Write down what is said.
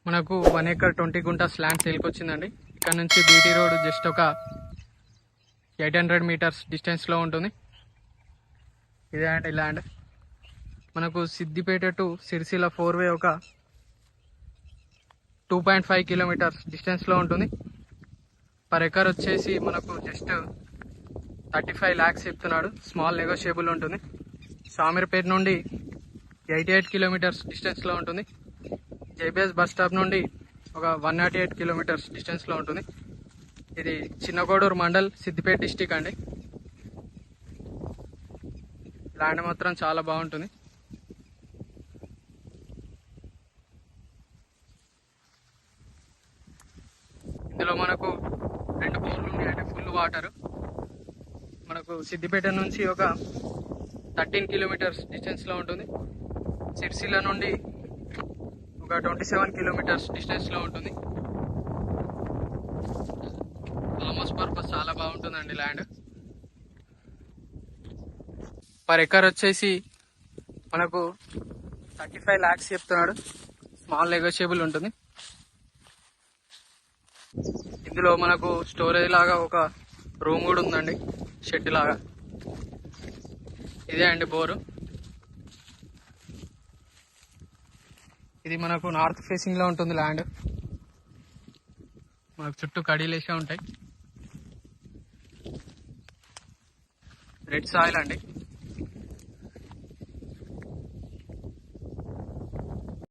మనకు 1 acre 20 guntas land సేల్కి వచ్చిందండి. ఇక్కడ నుంచి బీటీ రోడ్ జస్ట్ ఒక 800 మీటర్స్ డిస్టెన్స్లో ఉంటుంది. ఇదే అండి ల్యాండ్. మనకు సిద్దిపేట టు సిరిసిల్ల 4-way ఒక 2.5 కిలోమీటర్స్ డిస్టెన్స్లో ఉంటుంది. పర్ ఎకర్ వచ్చేసి మనకు జస్ట్ 35 lakhs చెప్తున్నాడు. స్మాల్ నెగోషియబుల్ ఉంటుంది. షామీర్పేట నుండి 88 కిలోమీటర్స్ డిస్టెన్స్లో ఉంటుంది. జేబీఎస్ బస్ స్టాప్ నుండి ఒక 108 కిలోమీటర్స్ డిస్టెన్స్లో ఉంటుంది. ఇది చిన్నకోడూరు మండల్, సిద్దిపేట డిస్టిక్ అండి. ల్యాండ్ మాత్రం చాలా బాగుంటుంది. ఇందులో మనకు 2 బోర్లు ఉన్నాయండి, ఫుల్ వాటర్. మనకు సిద్దిపేట నుంచి ఒక 13 కిలోమీటర్స్ డిస్టెన్స్లో ఉంటుంది. సిరిసిల్ల నుండి ఒక 27 కిలోమీటర్స్ డిస్టెన్స్లో ఉంటుంది. కామర్స్ పర్పస్ చాలా బాగుంటుందండి ల్యాండ్. పర్ ఎకర్ వచ్చేసి మనకు 35 lakhs చెప్తున్నాడు. స్మాల్ నెగోషియబుల్ ఉంటుంది. ఇందులో మనకు స్టోరేజ్ లాగా ఒక రూమ్ కూడా ఉందండి, షెడ్ లాగా. ఇదే అండి బోరు. ఇది మనకు నార్త్ ఫేసింగ్ లో ఉంటుంది ల్యాండ్. మనకు చుట్టూ కడీలేసే ఉంటాయి. రెడ్ సాయిల్ అండి.